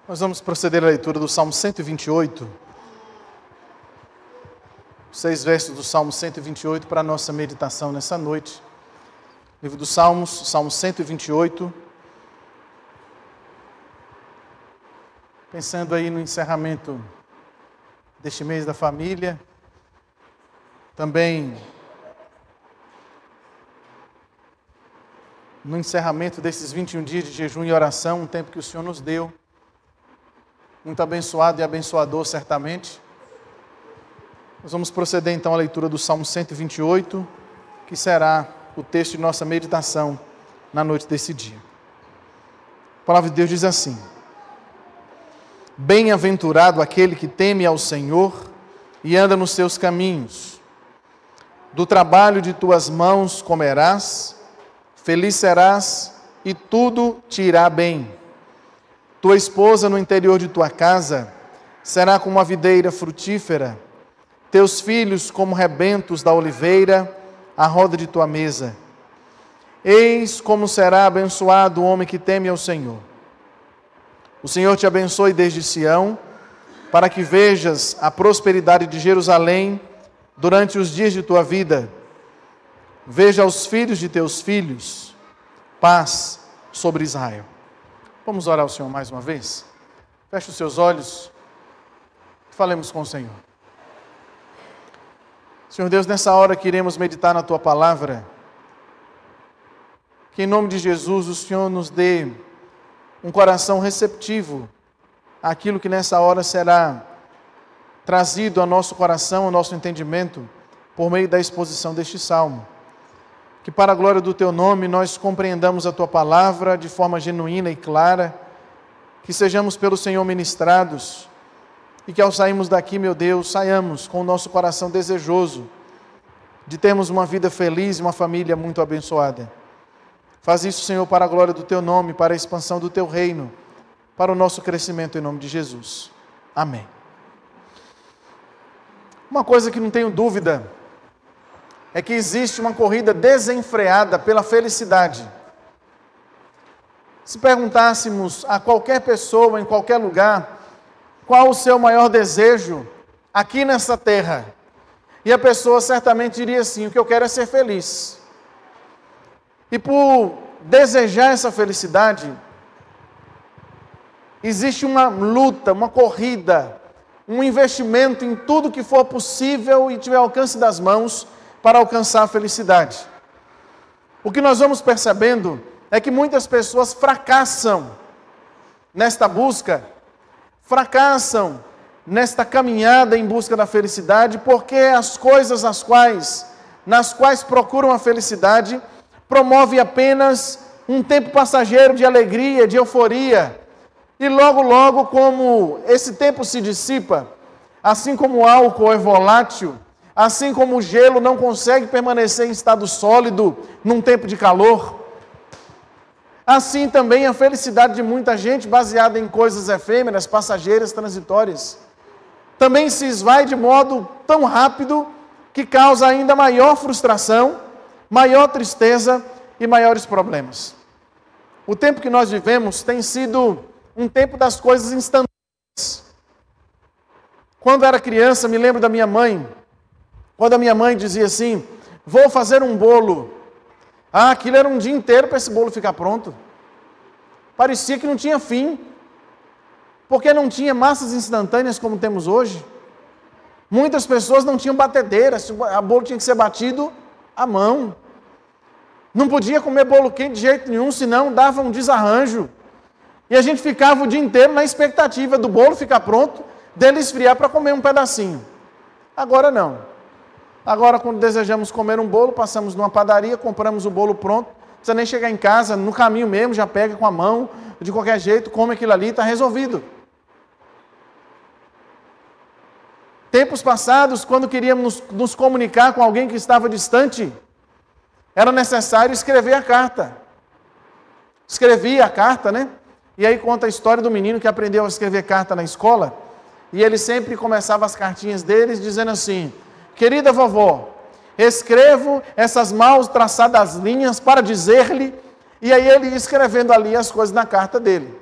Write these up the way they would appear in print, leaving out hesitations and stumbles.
Nós vamos proceder à leitura do Salmo 128, 6 versos do Salmo 128 para a nossa meditação nessa noite. Livro dos Salmos, Salmo 128. Pensando aí no encerramento deste mês da família, também no encerramento desses 21 dias de jejum e oração, um tempo que o Senhor nos deu, muito abençoado e abençoador certamente. Nós vamos proceder então à leitura do Salmo 128, que será o texto de nossa meditação na noite desse dia. A palavra de Deus diz assim: Bem-aventurado aquele que teme ao Senhor e anda nos seus caminhos. Do trabalho de tuas mãos comerás, feliz serás e tudo te irá bem. Tua esposa no interior de tua casa será como a videira frutífera, teus filhos como rebentos da oliveira à roda de tua mesa. Eis como será abençoado o homem que teme ao Senhor. O Senhor te abençoe desde Sião, para que vejas a prosperidade de Jerusalém durante os dias de tua vida. Veja os filhos de teus filhos, paz sobre Israel. Vamos orar ao Senhor mais uma vez? Feche os seus olhos e falemos com o Senhor. Senhor Deus, nessa hora que iremos meditar na Tua Palavra, que em nome de Jesus o Senhor nos dê um coração receptivo àquilo que nessa hora será trazido ao nosso coração, ao nosso entendimento, por meio da exposição deste Salmo. Que para a glória do Teu nome nós compreendamos a Tua Palavra de forma genuína e clara, que sejamos pelo Senhor ministrados e que ao sairmos daqui, meu Deus, saiamos com o nosso coração desejoso de termos uma vida feliz e uma família muito abençoada. Faz isso, Senhor, para a glória do Teu nome, para a expansão do Teu reino, para o nosso crescimento em nome de Jesus. Amém. Uma coisa que não tenho dúvida é que existe uma corrida desenfreada pela felicidade. Se perguntássemos a qualquer pessoa, em qualquer lugar, qual o seu maior desejo aqui nessa terra, e a pessoa certamente diria assim: o que eu quero é ser feliz. E por desejar essa felicidade, existe uma luta, uma corrida, um investimento em tudo que for possível e tiver alcance das mãos para alcançar a felicidade. O que nós vamos percebendo é que muitas pessoas fracassam nesta busca, fracassam nesta caminhada em busca da felicidade, porque as coisas nas quais procuram a felicidade promove apenas um tempo passageiro de alegria, de euforia. E logo, logo, como esse tempo se dissipa, assim como o álcool é volátil, assim como o gelo não consegue permanecer em estado sólido num tempo de calor, assim também a felicidade de muita gente, baseada em coisas efêmeras, passageiras, transitórias, também se esvai de modo tão rápido que causa ainda maior frustração, maior tristeza e maiores problemas. O tempo que nós vivemos tem sido um tempo das coisas instantâneas. Quando era criança, me lembro da minha mãe, quando a minha mãe dizia assim: vou fazer um bolo. Aquilo era um dia inteiro para esse bolo ficar pronto. Parecia que não tinha fim, porque não tinha massas instantâneas como temos hoje. Muitas pessoas não tinham batedeira, o bolo tinha que ser batido à mão. Não podia comer bolo quente de jeito nenhum, senão dava um desarranjo. E a gente ficava o dia inteiro na expectativa do bolo ficar pronto, dele esfriar para comer um pedacinho. Agora não. Agora, quando desejamos comer um bolo, passamos numa padaria, compramos o bolo pronto, não precisa nem chegar em casa, no caminho mesmo, já pega com a mão, de qualquer jeito, come aquilo ali e está resolvido. Tempos passados, quando queríamos nos comunicar com alguém que estava distante, era necessário escrever a carta. Escrevia a carta, né? E aí conta a história do menino que aprendeu a escrever carta na escola, e ele sempre começava as cartinhas deles dizendo assim: querida vovó, escrevo essas mal traçadas linhas para dizer-lhe, e aí ele ia escrevendo ali as coisas na carta dele.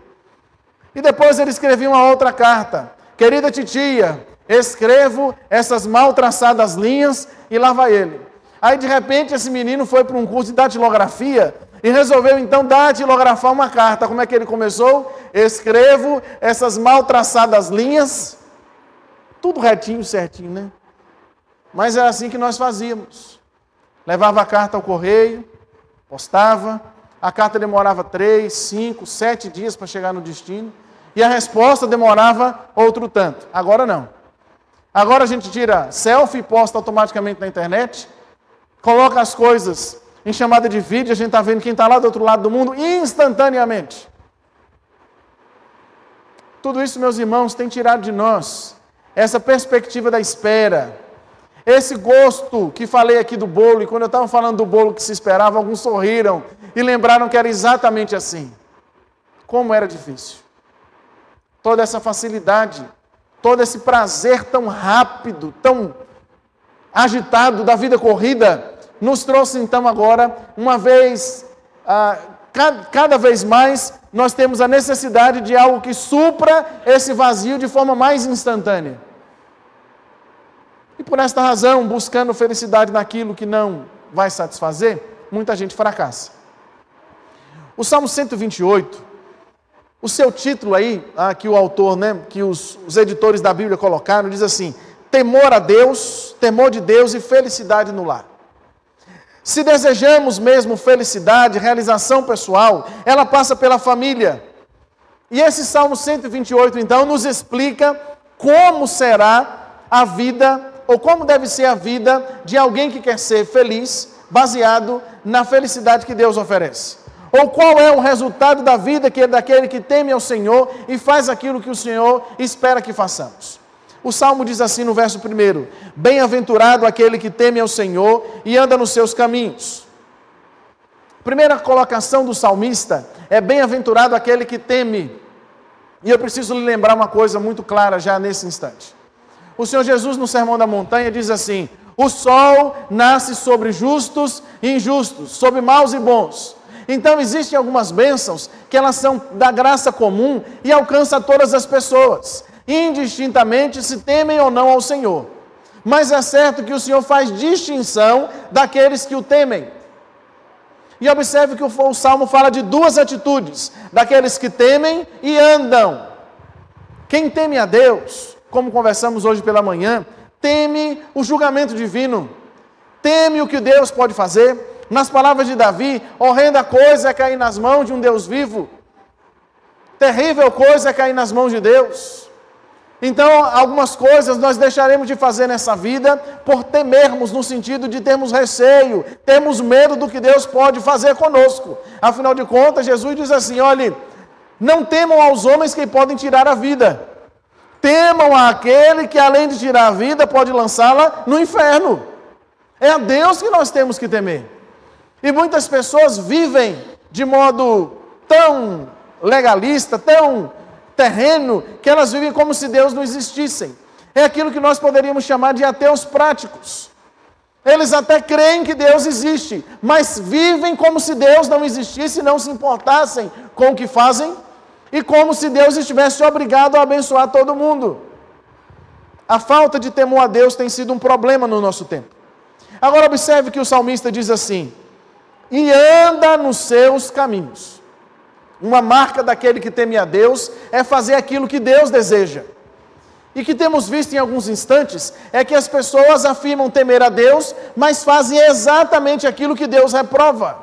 E depois ele escrevia uma outra carta. Querida titia, escrevo essas mal traçadas linhas, e lá vai ele. Aí de repente esse menino foi para um curso de datilografia e resolveu então datilografar uma carta. Como é que ele começou? Escrevo essas mal traçadas linhas, tudo retinho, certinho, né? Mas era assim que nós fazíamos. Levava a carta ao correio, postava, a carta demorava 3, 5, 7 dias para chegar no destino, e a resposta demorava outro tanto. Agora não. Agora a gente tira selfie e posta automaticamente na internet, coloca as coisas em chamada de vídeo, a gente está vendo quem está lá do outro lado do mundo instantaneamente. Tudo isso, meus irmãos, tem tirado de nós essa perspectiva da espera, esse gosto que falei aqui do bolo, e quando eu estava falando do bolo que se esperava, alguns sorriram e lembraram que era exatamente assim. Como era difícil. Toda essa facilidade, todo esse prazer tão rápido, tão agitado da vida corrida, nos trouxe então agora, uma vez, cada vez mais, nós temos a necessidade de algo que supra esse vazio de forma mais instantânea. E por esta razão, buscando felicidade naquilo que não vai satisfazer, muita gente fracassa. O Salmo 128, o seu título aí, que o autor, que os editores da Bíblia colocaram, diz assim: temor a Deus, temor de Deus e felicidade no lar. Se desejamos mesmo felicidade, realização pessoal, ela passa pela família. E esse Salmo 128, então, nos explica como será a vida, ou como deve ser a vida de alguém que quer ser feliz, baseado na felicidade que Deus oferece. Ou qual é o resultado da vida daquele que teme ao Senhor e faz aquilo que o Senhor espera que façamos. O Salmo diz assim no verso 1: bem-aventurado aquele que teme ao Senhor e anda nos seus caminhos. Primeira colocação do salmista é bem-aventurado aquele que teme. E eu preciso lhe lembrar uma coisa muito clara já nesse instante. O Senhor Jesus no Sermão da Montanha diz assim: o sol nasce sobre justos e injustos, sobre maus e bons. Então existem algumas bênçãos que elas são da graça comum e alcançam todas as pessoas, indistintamente se temem ou não ao Senhor. Mas é certo que o Senhor faz distinção daqueles que o temem. E observe que o Salmo fala de duas atitudes: daqueles que temem e andam. Quem teme a Deus, como conversamos hoje pela manhã, teme o julgamento divino, teme o que Deus pode fazer. Nas palavras de Davi, horrenda coisa é cair nas mãos de um Deus vivo, terrível coisa é cair nas mãos de Deus. Então, algumas coisas nós deixaremos de fazer nessa vida por temermos, no sentido de termos receio, termos medo do que Deus pode fazer conosco. Afinal de contas, Jesus diz assim: olhe, não temam aos homens que podem tirar a vida, temam àquele que além de tirar a vida pode lançá-la no inferno. É a Deus que nós temos que temer. E muitas pessoas vivem de modo tão legalista, tão terreno, que elas vivem como se Deus não existisse. É aquilo que nós poderíamos chamar de ateus práticos. Eles até creem que Deus existe, mas vivem como se Deus não existisse e não se importassem com o que fazem, e como se Deus estivesse obrigado a abençoar todo mundo. A falta de temor a Deus tem sido um problema no nosso tempo. Agora observe que o salmista diz assim: e anda nos seus caminhos. Uma marca daquele que teme a Deus é fazer aquilo que Deus deseja. E que temos visto em alguns instantes é que as pessoas afirmam temer a Deus, mas fazem exatamente aquilo que Deus reprova.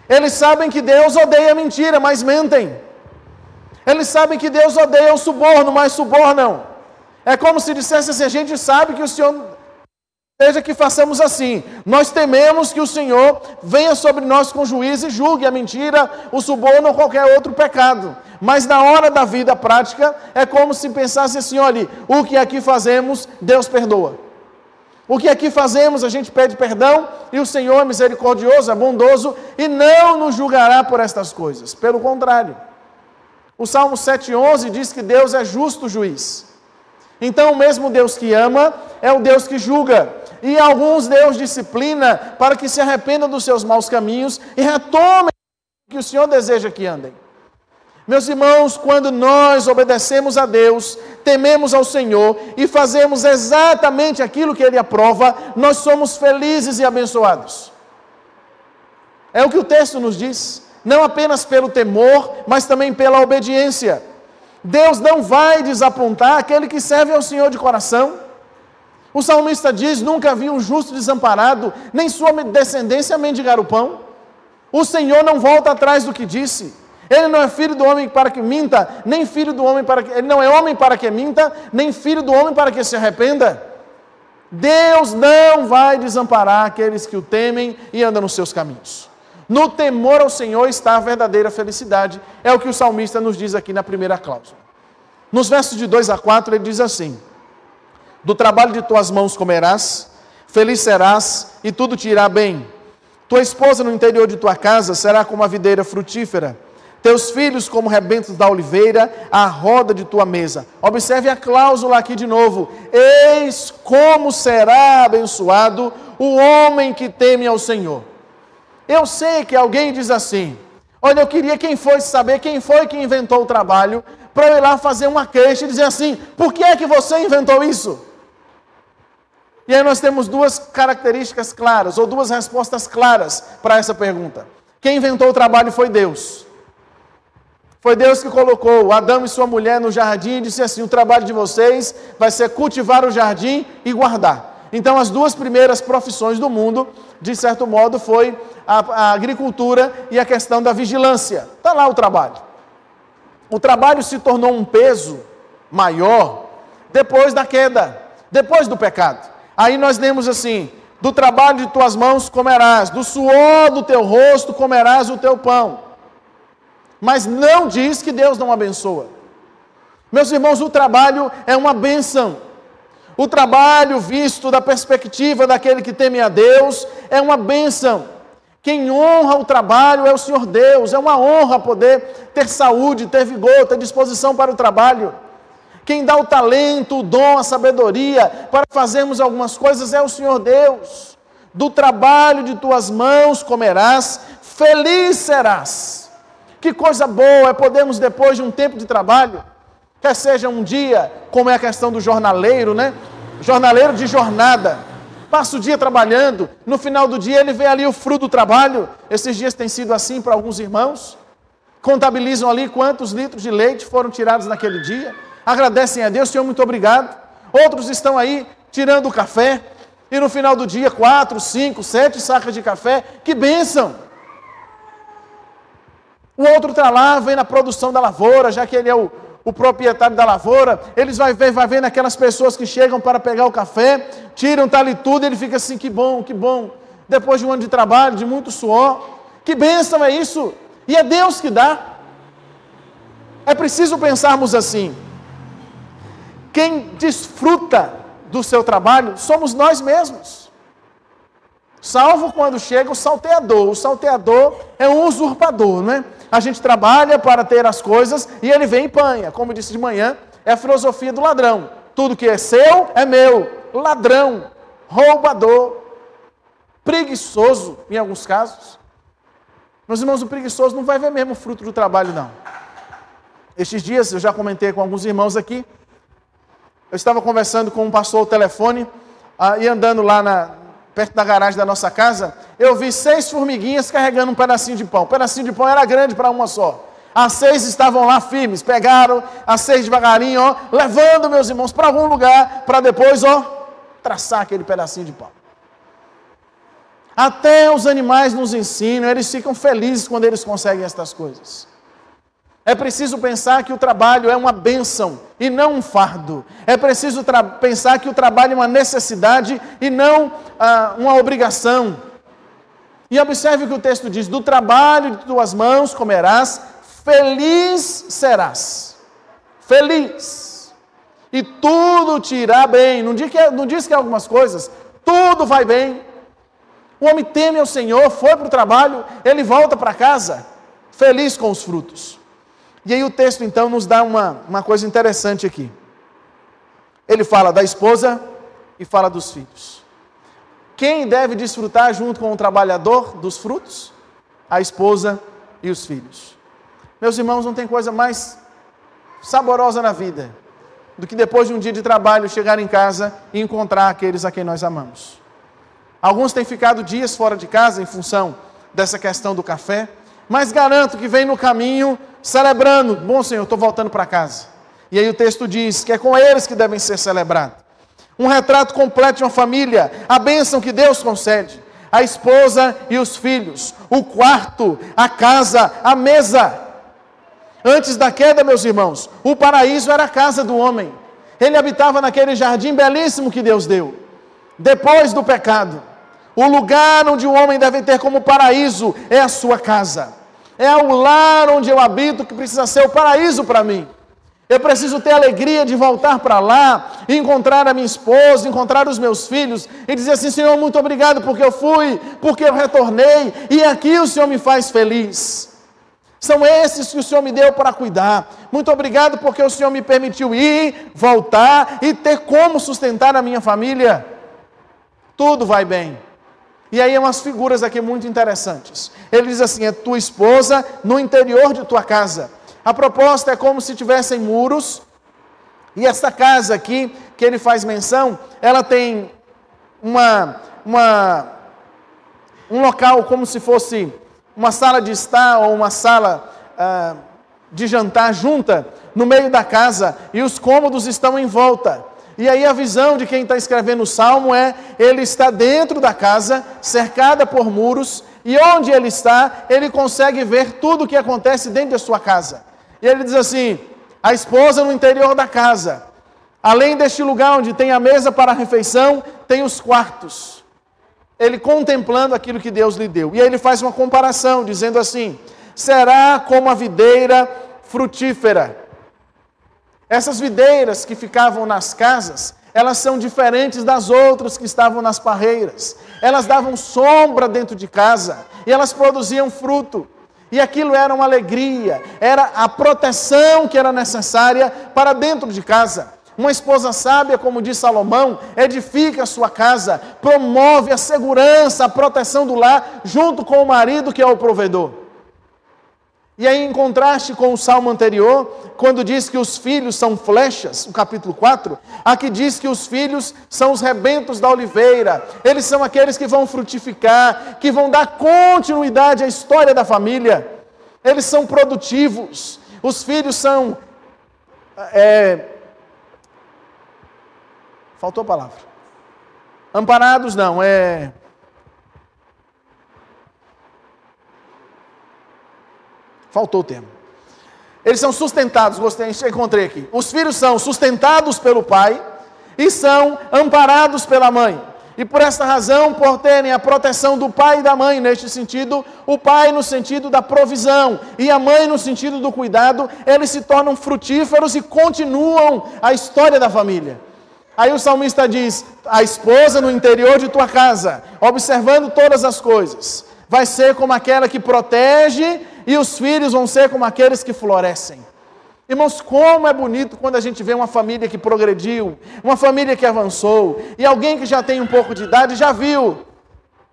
Eles sabem que Deus odeia a mentira, mas mentem. Eles sabem que Deus odeia o suborno, mas subornam. É como se dissesse assim: a gente sabe que o Senhor seja que façamos assim. Nós tememos que o Senhor venha sobre nós com juízo e julgue a mentira, o suborno ou qualquer outro pecado. Mas na hora da vida prática, é como se pensasse assim: olha, o que aqui fazemos, Deus perdoa. O que aqui fazemos, a gente pede perdão, e o Senhor é misericordioso, é bondoso, e não nos julgará por estas coisas. Pelo contrário. O Salmo 7,11 diz que Deus é justo juiz. Então o mesmo Deus que ama, é o Deus que julga. E alguns Deus disciplina para que se arrependam dos seus maus caminhos e retomem o que o Senhor deseja que andem. Meus irmãos, quando nós obedecemos a Deus, tememos ao Senhor e fazemos exatamente aquilo que Ele aprova, nós somos felizes e abençoados. É o que o texto nos diz, não apenas pelo temor, mas também pela obediência. Deus não vai desapontar aquele que serve ao Senhor de coração. O salmista diz: nunca vi um justo desamparado, nem sua descendência mendigar o pão. O Senhor não volta atrás do que disse. Ele não é filho do homem para que minta, nem filho do homem para que... Ele não é homem para que minta, nem filho do homem para que se arrependa. Deus não vai desamparar aqueles que o temem e andam nos seus caminhos. No temor ao Senhor está a verdadeira felicidade. É o que o salmista nos diz aqui na primeira cláusula. Nos versos de 2 a 4 ele diz assim: do trabalho de tuas mãos comerás, feliz serás e tudo te irá bem. Tua esposa no interior de tua casa será como a videira frutífera, teus filhos como rebentos da oliveira, à roda de tua mesa. Observe a cláusula aqui de novo: eis como será abençoado o homem que teme ao Senhor. Eu sei que alguém diz assim: olha, eu queria saber quem foi que inventou o trabalho, para eu ir lá fazer uma queixa e dizer assim: por que é que você inventou isso? E aí nós temos duas características claras, ou duas respostas claras para essa pergunta. Quem inventou o trabalho foi Deus. Foi Deus que colocou Adão e sua mulher no jardim e disse assim: o trabalho de vocês vai ser cultivar o jardim e guardar. Então as duas primeiras profissões do mundo, de certo modo, foi a agricultura e a questão da vigilância. Está lá o trabalho. O trabalho se tornou um peso maior depois da queda, depois do pecado. Aí nós lemos assim: do trabalho de tuas mãos comerás, do suor do teu rosto comerás o teu pão. Mas não diz que Deus não abençoa. Meus irmãos, o trabalho é uma bênção. O trabalho visto da perspectiva daquele que teme a Deus é uma bênção. Quem honra o trabalho é o Senhor Deus. É uma honra poder ter saúde, ter vigor, ter disposição para o trabalho. Quem dá o talento, o dom, a sabedoria para fazermos algumas coisas é o Senhor Deus. Do trabalho de tuas mãos comerás, feliz serás. Que coisa boa é podermos, depois de um tempo de trabalho, quer seja um dia, como é a questão do jornaleiro, né? Jornaleiro de jornada, passa o dia trabalhando, no final do dia ele vê ali o fruto do trabalho. Esses dias tem sido assim para alguns irmãos, contabilizam ali quantos litros de leite foram tirados naquele dia, agradecem a Deus: Senhor, muito obrigado. Outros estão aí tirando o café, e no final do dia 4, 5, 7 sacas de café, que bênção! O outro está lá, vem na produção da lavoura, já que ele é o proprietário da lavoura, eles vai ver naquelas pessoas que chegam para pegar o café, tiram, está ali tudo, ele fica assim: que bom, depois de um ano de trabalho, de muito suor, que bênção é isso, e é Deus que dá. É preciso pensarmos assim: quem desfruta do seu trabalho somos nós mesmos, salvo quando chega o salteador. O salteador é um usurpador, não é? A gente trabalha para ter as coisas e ele vem e panha. Como eu disse de manhã, é a filosofia do ladrão. Tudo que é seu é meu. Ladrão, roubador, preguiçoso em alguns casos. Meus irmãos, o preguiçoso não vai ver mesmo o fruto do trabalho, não. Estes dias eu já comentei com alguns irmãos aqui. Eu estava conversando com um pastor ao telefone e andando lá perto da garagem da nossa casa, eu vi 6 formiguinhas carregando um pedacinho de pão. O pedacinho de pão era grande para uma só. As 6 estavam lá firmes, pegaram as 6 devagarinho, levando, meus irmãos, para algum lugar, para depois, traçar aquele pedacinho de pão. Até os animais nos ensinam, eles ficam felizes quando eles conseguem estas coisas. É preciso pensar que o trabalho é uma bênção e não um fardo. É preciso pensar que o trabalho é uma necessidade e não uma obrigação. E observe o que o texto diz: do trabalho de tuas mãos comerás, feliz serás. Feliz. E tudo te irá bem. Não diz que algumas coisas, tudo vai bem. O homem teme ao Senhor, foi para o trabalho, ele volta para casa, feliz com os frutos. E aí o texto então nos dá uma coisa interessante aqui. Ele fala da esposa e fala dos filhos. Quem deve desfrutar junto com o trabalhador dos frutos? A esposa e os filhos. Meus irmãos, não tem coisa mais saborosa na vida do que depois de um dia de trabalho chegar em casa e encontrar aqueles a quem nós amamos. Alguns têm ficado dias fora de casa em função dessa questão do café, mas garanto que vem no caminho celebrando, bom Senhor, estou voltando para casa. E aí o texto diz que é com eles que devem ser celebrados. Um retrato completo de uma família, a bênção que Deus concede, a esposa e os filhos, o quarto, a casa, a mesa. Antes da queda, meus irmãos, o paraíso era a casa do homem. Ele habitava naquele jardim belíssimo que Deus deu. Depois do pecado, o lugar onde o homem deve ter como paraíso é a sua casa. É o lar onde eu habito que precisa ser o paraíso para mim. Eu preciso ter a alegria de voltar para lá, encontrar a minha esposa, encontrar os meus filhos e dizer assim, Senhor, muito obrigado porque eu fui, porque eu retornei e aqui o Senhor me faz feliz. São esses que o Senhor me deu para cuidar. Muito obrigado porque o Senhor me permitiu ir, voltar e ter como sustentar a minha família. Tudo vai bem. E aí umas figuras aqui muito interessantes. Ele diz assim, é tua esposa no interior de tua casa. A proposta é como se tivessem muros. E essa casa aqui, que ele faz menção, ela tem um local como se fosse uma sala de estar ou uma sala de jantar junta no meio da casa e os cômodos estão em volta. E aí a visão de quem está escrevendo o Salmo é, ele está dentro da casa, cercada por muros, e onde ele está, ele consegue ver tudo o que acontece dentro da sua casa. E ele diz assim, a esposa no interior da casa, além deste lugar onde tem a mesa para a refeição, tem os quartos. Ele contemplando aquilo que Deus lhe deu. E aí ele faz uma comparação, dizendo assim, será como a videira frutífera. Essas videiras que ficavam nas casas, elas são diferentes das outras que estavam nas parreiras. Elas davam sombra dentro de casa e elas produziam fruto. E aquilo era uma alegria, era a proteção que era necessária para dentro de casa. Uma esposa sábia, como diz Salomão, edifica a sua casa, promove a segurança, a proteção do lar, junto com o marido que é o provedor. E aí, em contraste com o salmo anterior, quando diz que os filhos são flechas, o capítulo 4, aqui diz que os filhos são os rebentos da oliveira, eles são aqueles que vão frutificar, que vão dar continuidade à história da família, eles são produtivos, os filhos são... Faltou a palavra. Amparados não, Faltou o termo. Eles são sustentados, encontrei aqui. Os filhos são sustentados pelo pai e são amparados pela mãe. E por essa razão, por terem a proteção do pai e da mãe, neste sentido, o pai no sentido da provisão e a mãe no sentido do cuidado, eles se tornam frutíferos e continuam a história da família. Aí o salmista diz, a esposa no interior de tua casa, observando todas as coisas, vai ser como aquela que protege e os filhos vão ser como aqueles que florescem. Irmãos, como é bonito quando a gente vê uma família que progrediu, uma família que avançou, e alguém que já tem um pouco de idade já viu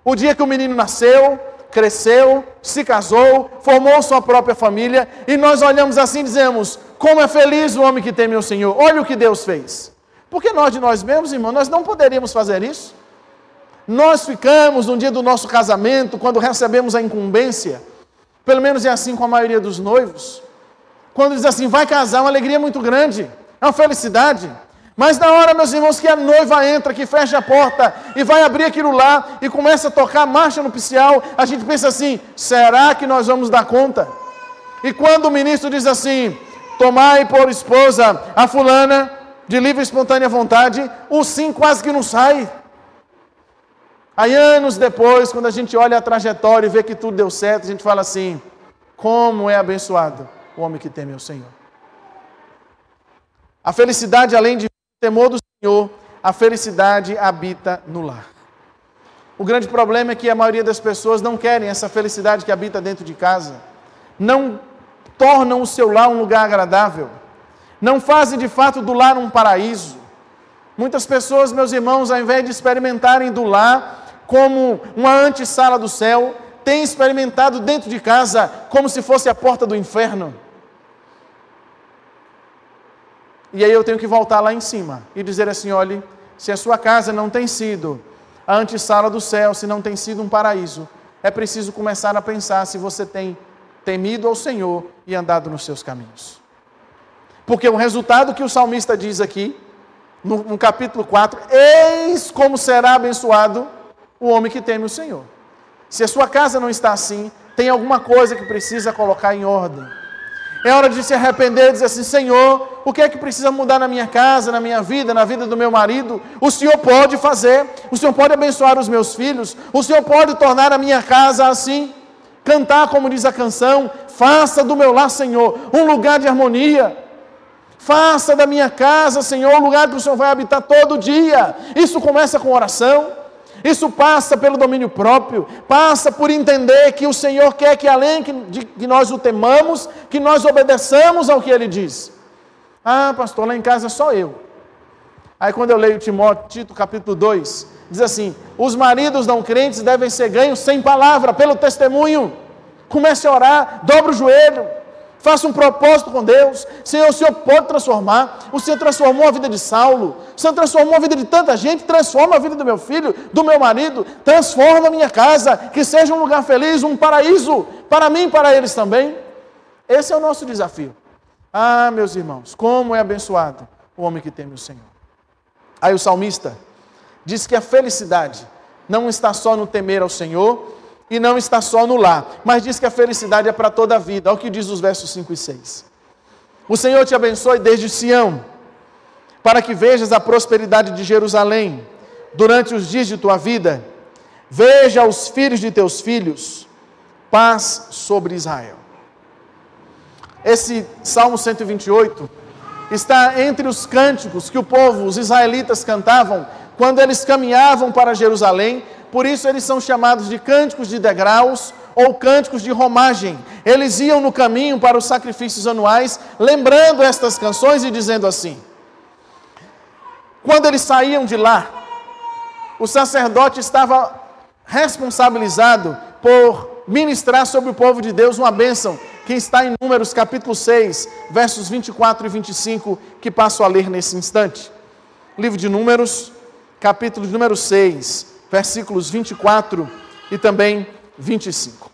o dia que o menino nasceu, cresceu, se casou, formou sua própria família, e nós olhamos assim e dizemos, como é feliz o homem que teme o Senhor, olha o que Deus fez. Porque nós de nós mesmos, irmão, nós não poderíamos fazer isso. Nós ficamos no dia do nosso casamento, quando recebemos a incumbência, pelo menos é assim com a maioria dos noivos, quando diz assim, vai casar, uma alegria muito grande, é uma felicidade. Mas na hora, meus irmãos, que a noiva entra, que fecha a porta e vai abrir aquilo lá e começa a tocar a marcha nupcial, a gente pensa assim, será que nós vamos dar conta? E quando o ministro diz assim, tomai por esposa a fulana, de livre e espontânea vontade, o sim quase que não sai. Aí anos depois, quando a gente olha a trajetória e vê que tudo deu certo, a gente fala assim, como é abençoado o homem que teme ao Senhor. A felicidade, além de temor do Senhor, a felicidade habita no lar. O grande problema é que a maioria das pessoas não querem essa felicidade que habita dentro de casa. Não tornam o seu lar um lugar agradável. Não fazem de fato do lar um paraíso. Muitas pessoas, meus irmãos, ao invés de experimentarem do lar como uma antessala do céu, tem experimentado dentro de casa como se fosse a porta do inferno. E aí eu tenho que voltar lá em cima e dizer assim: olhe, se a sua casa não tem sido a antessala do céu, se não tem sido um paraíso, é preciso começar a pensar se você tem temido ao Senhor e andado nos seus caminhos. Porque o resultado que o salmista diz aqui, no capítulo 4, eis como será abençoado o homem que teme o Senhor. Se a sua casa não está assim, tem alguma coisa que precisa colocar em ordem. É hora de se arrepender e dizer assim: Senhor, o que é que precisa mudar na minha casa, na minha vida, na vida do meu marido? O Senhor pode fazer, o Senhor pode abençoar os meus filhos, o Senhor pode tornar a minha casa assim. Cantar como diz a canção: faça do meu lar, Senhor, um lugar de harmonia. Faça da minha casa, Senhor, um lugar que o Senhor vai habitar todo dia. Isso começa com oração. Isso passa pelo domínio próprio, passa por entender que o Senhor quer que além de que nós o temamos, que nós obedeçamos ao que Ele diz. Ah, pastor, lá em casa é só eu. Aí quando eu leio Tito capítulo 2, diz assim: os maridos não crentes devem ser ganhos sem palavra, pelo testemunho. Comece a orar, dobre o joelho, faça um propósito com Deus. Senhor, o Senhor pode transformar. O Senhor transformou a vida de Saulo. O Senhor transformou a vida de tanta gente. Transforma a vida do meu filho, do meu marido. Transforma a minha casa. Que seja um lugar feliz, um paraíso. Para mim e para eles também. Esse é o nosso desafio. Ah, meus irmãos, como é abençoado o homem que teme o Senhor. Aí o salmista diz que a felicidade não está só no temer ao Senhor e não está só no lar, mas diz que a felicidade é para toda a vida. Olha o que diz os versos 5 e 6. O Senhor te abençoe desde Sião, para que vejas a prosperidade de Jerusalém durante os dias de tua vida. Veja os filhos de teus filhos, paz sobre Israel. Esse Salmo 128 está entre os cânticos que o povo, os israelitas, cantavam quando eles caminhavam para Jerusalém. Por isso eles são chamados de cânticos de degraus ou cânticos de romagem. Eles iam no caminho para os sacrifícios anuais, lembrando estas canções e dizendo assim: quando eles saíam de lá, o sacerdote estava responsabilizado por ministrar sobre o povo de Deus uma bênção, que está em Números capítulo 6, versos 24 e 25, que passo a ler nesse instante. Livro de Números, capítulo de número 6, versículos 24 e também 25.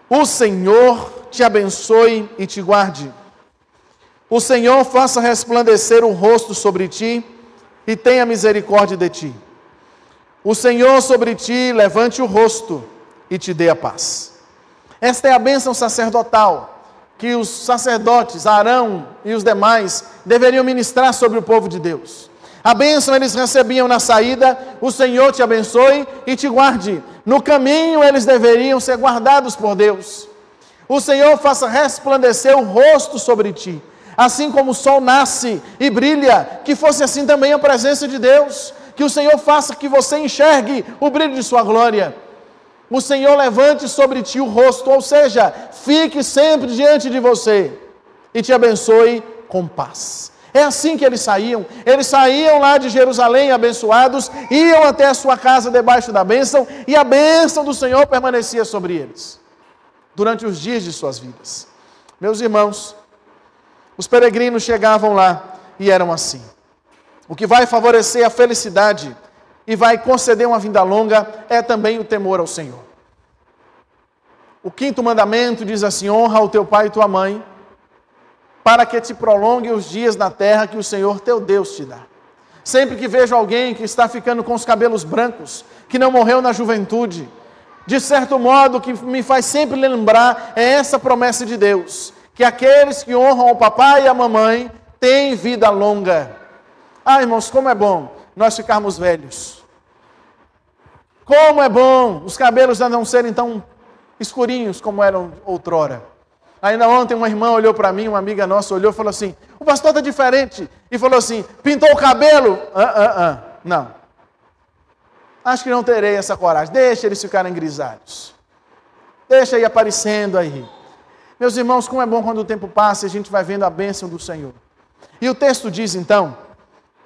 O Senhor te abençoe e te guarde. O Senhor faça resplandecer o rosto sobre ti e tenha misericórdia de ti. O Senhor sobre ti levante o rosto e te dê a paz. Esta é a bênção sacerdotal que os sacerdotes, Arão e os demais, deveriam ministrar sobre o povo de Deus. A bênção eles recebiam na saída: o Senhor te abençoe e te guarde. No caminho eles deveriam ser guardados por Deus. O Senhor faça resplandecer o rosto sobre ti, assim como o sol nasce e brilha, que fosse assim também a presença de Deus. Que o Senhor faça que você enxergue o brilho de sua glória. O Senhor levante sobre ti o rosto, ou seja, fique sempre diante de você e te abençoe com paz. É assim que eles saíam lá de Jerusalém abençoados, iam até a sua casa debaixo da bênção, e a bênção do Senhor permanecia sobre eles, durante os dias de suas vidas. Meus irmãos, os peregrinos chegavam lá e eram assim. O que vai favorecer a felicidade e vai conceder uma vida longa é também o temor ao Senhor. O 5º mandamento diz assim: honra o teu pai e tua mãe, para que te prolongue os dias na terra que o Senhor teu Deus te dá. Sempre que vejo alguém que está ficando com os cabelos brancos, que não morreu na juventude, de certo modo, o que me faz sempre lembrar é essa promessa de Deus, que aqueles que honram o papai e a mamãe têm vida longa. Ah, irmãos, como é bom nós ficarmos velhos. Como é bom os cabelos não serem tão escurinhos como eram outrora. Ainda ontem uma irmã olhou para mim, uma amiga nossa olhou e falou assim: o pastor está diferente. E falou assim: pintou o cabelo? Não. Acho que não terei essa coragem. Deixa eles ficarem grisalhos. Deixa aí aparecendo aí. Meus irmãos, como é bom quando o tempo passa e a gente vai vendo a bênção do Senhor. E o texto diz então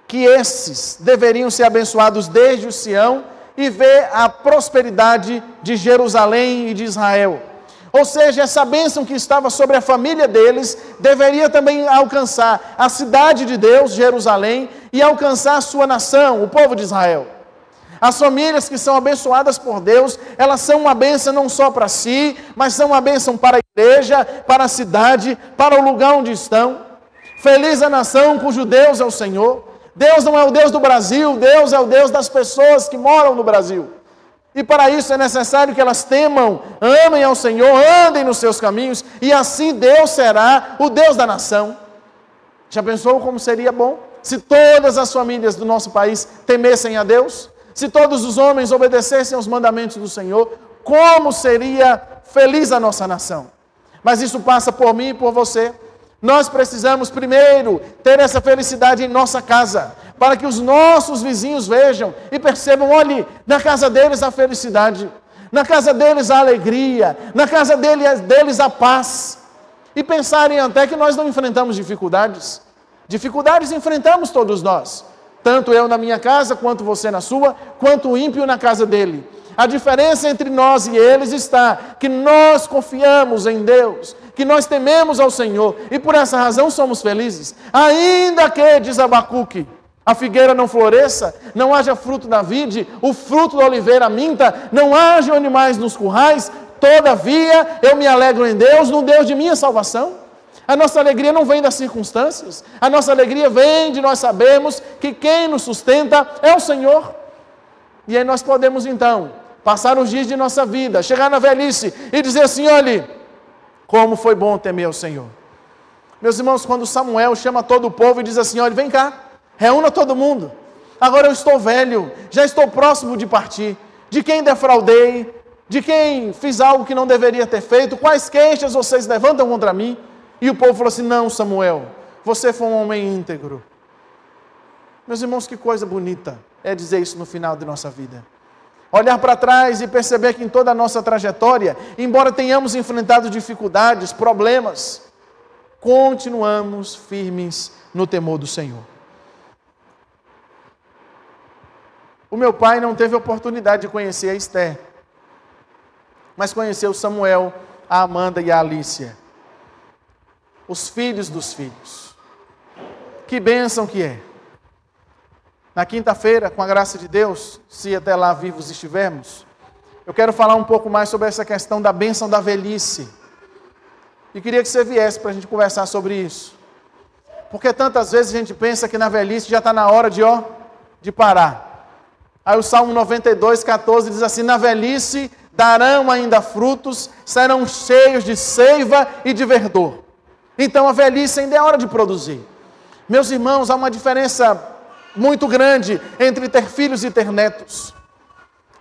que esses deveriam ser abençoados desde o Sião e ver a prosperidade de Jerusalém e de Israel. Ou seja, essa bênção que estava sobre a família deles deveria também alcançar a cidade de Deus, Jerusalém, e alcançar a sua nação, o povo de Israel. As famílias que são abençoadas por Deus, elas são uma bênção não só para si, mas são uma bênção para a igreja, para a cidade, para o lugar onde estão. Feliz a nação cujo Deus é o Senhor. Deus não é o Deus do Brasil, Deus é o Deus das pessoas que moram no Brasil. E para isso é necessário que elas temam, amem ao Senhor, andem nos seus caminhos, e assim Deus será o Deus da nação. Já pensou como seria bom se todas as famílias do nosso país temessem a Deus? Se todos os homens obedecessem aos mandamentos do Senhor, como seria feliz a nossa nação? Mas isso passa por mim e por você. Nós precisamos primeiro ter essa felicidade em nossa casa, para que os nossos vizinhos vejam e percebam, olhe, na casa deles a felicidade, na casa deles a alegria, na casa deles a paz. E pensarem até que nós não enfrentamos dificuldades. Dificuldades enfrentamos todos nós. Tanto eu na minha casa, quanto você na sua, quanto o ímpio na casa dele. A diferença entre nós e eles está que nós confiamos em Deus, que nós tememos ao Senhor, e por essa razão somos felizes. Ainda que, diz Abacuque, a figueira não floresça, não haja fruto na vide, o fruto da oliveira minta, não haja animais nos currais, todavia eu me alegro em Deus, no Deus de minha salvação. A nossa alegria não vem das circunstâncias, a nossa alegria vem de nós sabermos que quem nos sustenta é o Senhor. E aí nós podemos então passar os dias de nossa vida, chegar na velhice e dizer assim, olhe, como foi bom temer o Senhor. Meus irmãos, quando Samuel chama todo o povo e diz assim, olhe, vem cá, reúna todo mundo. Agora eu estou velho, já estou próximo de partir. De quem defraudei, de quem fiz algo que não deveria ter feito, quais queixas vocês levantam contra mim? E o povo falou assim, não, Samuel, você foi um homem íntegro. Meus irmãos, que coisa bonita é dizer isso no final de nossa vida. Olhar para trás e perceber que em toda a nossa trajetória, embora tenhamos enfrentado dificuldades, problemas, continuamos firmes no temor do Senhor. O meu pai não teve oportunidade de conhecer a Esther, mas conheceu Samuel, a Amanda e a Alícia, os filhos dos filhos. Que bênção que é! Na quinta-feira, com a graça de Deus, se até lá vivos estivermos, eu quero falar um pouco mais sobre essa questão da bênção da velhice. E queria que você viesse para a gente conversar sobre isso. Porque tantas vezes a gente pensa que na velhice já está na hora de parar. Aí o Salmo 92, 14 diz assim, na velhice darão ainda frutos, serão cheios de seiva e de verdor. Então a velhice ainda é hora de produzir. Meus irmãos, há uma diferença muito grande entre ter filhos e ter netos.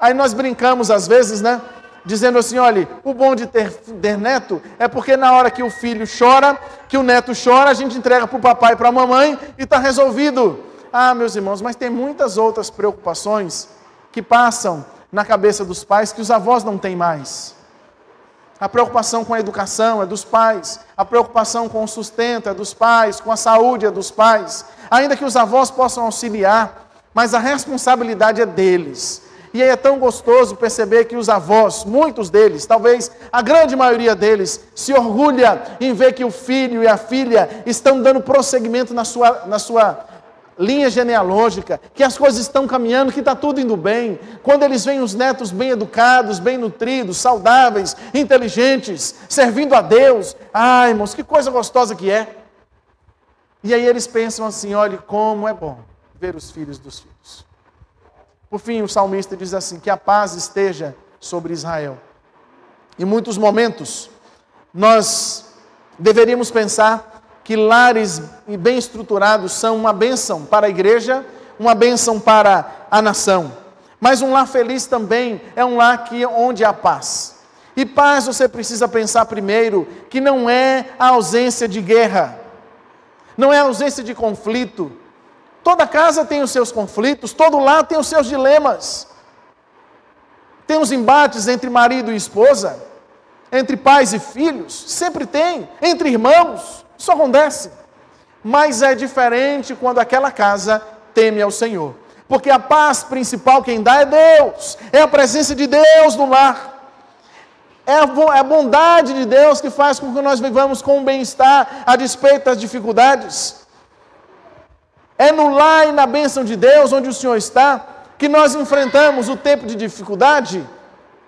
Aí nós brincamos às vezes, né? Dizendo assim, olha, o bom de ter neto é porque na hora que o filho chora, que o neto chora, a gente entrega para o papai e para a mamãe e está resolvido. Ah, meus irmãos, mas tem muitas outras preocupações que passam na cabeça dos pais que os avós não têm mais. A preocupação com a educação é dos pais, a preocupação com o sustento é dos pais, com a saúde é dos pais. Ainda que os avós possam auxiliar, mas a responsabilidade é deles. E aí é tão gostoso perceber que os avós, muitos deles, talvez a grande maioria deles, se orgulha em ver que o filho e a filha estão dando prosseguimento na sua linha genealógica, que as coisas estão caminhando, que está tudo indo bem. Quando eles veem os netos bem educados, bem nutridos, saudáveis, inteligentes, servindo a Deus, ai, irmãos, que coisa gostosa que é. E aí eles pensam assim, olha, como é bom ver os filhos dos filhos. Por fim, o salmista diz assim, que a paz esteja sobre Israel. Em muitos momentos, nós deveríamos pensar que lares bem estruturados são uma bênção para a igreja, uma bênção para a nação. Mas um lar feliz também é um lar onde há paz. E paz você precisa pensar primeiro que não é a ausência de guerra, não é a ausência de conflito. Toda casa tem os seus conflitos, todo lar tem os seus dilemas. Tem os embates entre marido e esposa, entre pais e filhos, sempre tem, entre irmãos. Isso acontece, mas é diferente quando aquela casa teme ao Senhor. Porque a paz principal quem dá é Deus, é a presença de Deus no lar. É a bondade de Deus que faz com que nós vivamos com bem-estar a despeito das dificuldades. É no lar e na bênção de Deus, onde o Senhor está, que nós enfrentamos o tempo de dificuldade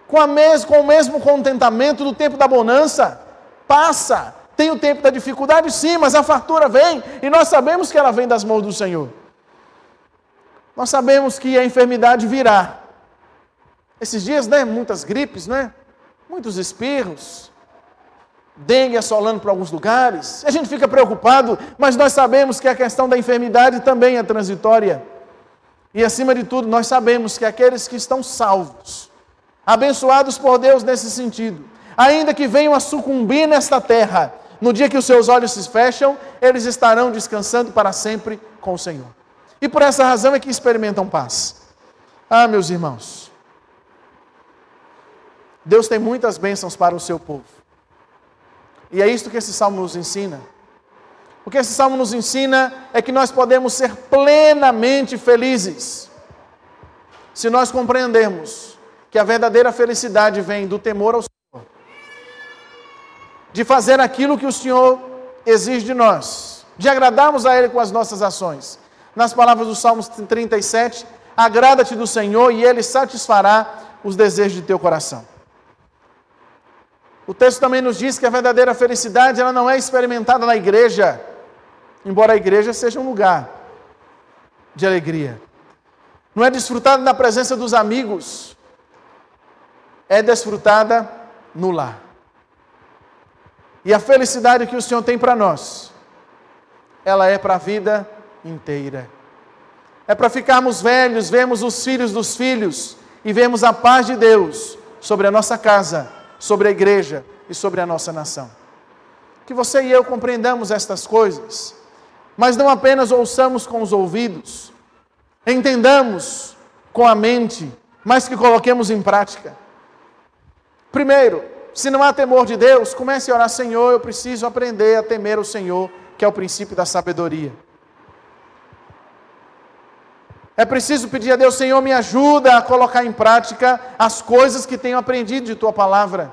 com o mesmo contentamento do tempo da bonança. Passa, tem o tempo da dificuldade sim, mas a fartura vem, e nós sabemos que ela vem das mãos do Senhor. Nós sabemos que a enfermidade virá. Esses dias, muitas gripes, muitos espirros, dengue assolando por alguns lugares. A gente fica preocupado, mas nós sabemos que a questão da enfermidade também é transitória. E acima de tudo, nós sabemos que aqueles que estão salvos, abençoados por Deus nesse sentido, ainda que venham a sucumbir nesta terra, no dia que os seus olhos se fecham, eles estarão descansando para sempre com o Senhor. E por essa razão é que experimentam paz. Ah, meus irmãos, Deus tem muitas bênçãos para o seu povo. E é isto que esse salmo nos ensina. O que esse salmo nos ensina é que nós podemos ser plenamente felizes se nós compreendermos que a verdadeira felicidade vem do temor ao Senhor, de fazer aquilo que o Senhor exige de nós, de agradarmos a Ele com as nossas ações. Nas palavras do Salmo 37, agrada-te do Senhor e Ele satisfará os desejos de teu coração. O texto também nos diz que a verdadeira felicidade ela não é experimentada na igreja, embora a igreja seja um lugar de alegria. Não é desfrutada na presença dos amigos, é desfrutada no lar. E a felicidade que o Senhor tem para nós, ela é para a vida inteira. É para ficarmos velhos, vemos os filhos dos filhos e vemos a paz de Deus sobre a nossa casa, sobre a igreja e sobre a nossa nação. Que você e eu compreendamos estas coisas, mas não apenas ouçamos com os ouvidos, entendamos com a mente, mas que coloquemos em prática. Primeiro, se não há temor de Deus, comece a orar: Senhor, eu preciso aprender a temer o Senhor, que é o princípio da sabedoria. É preciso pedir a Deus: Senhor, me ajuda a colocar em prática as coisas que tenho aprendido de Tua Palavra.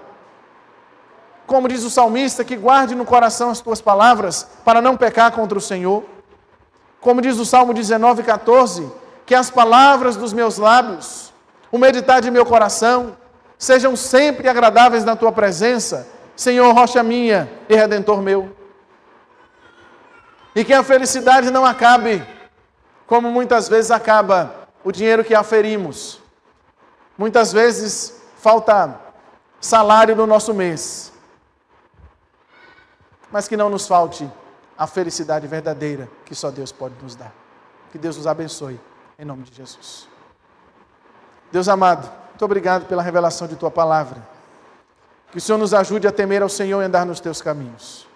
Como diz o salmista, que guarde no coração as Tuas palavras, para não pecar contra o Senhor. Como diz o Salmo 19:14, que as palavras dos meus lábios, o meditar de meu coração, sejam sempre agradáveis na Tua presença, Senhor, rocha minha e Redentor meu. E que a felicidade não acabe, como muitas vezes acaba o dinheiro que aferimos. Muitas vezes falta salário no nosso mês. Mas que não nos falte a felicidade verdadeira que só Deus pode nos dar. Que Deus nos abençoe, em nome de Jesus. Deus amado, muito obrigado pela revelação de Tua Palavra. Que o Senhor nos ajude a temer ao Senhor e andar nos Teus caminhos.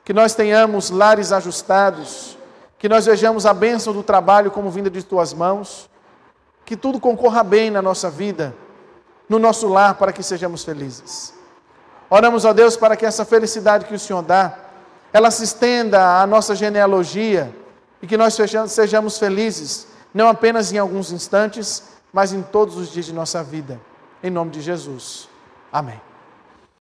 Que nós tenhamos lares ajustados, que nós vejamos a bênção do trabalho como vinda de Tuas mãos, que tudo concorra bem na nossa vida, no nosso lar, para que sejamos felizes. Oramos, ó Deus, para que essa felicidade que o Senhor dá, ela se estenda à nossa genealogia e que nós sejamos felizes, não apenas em alguns instantes, mas em todos os dias de nossa vida. Em nome de Jesus. Amém.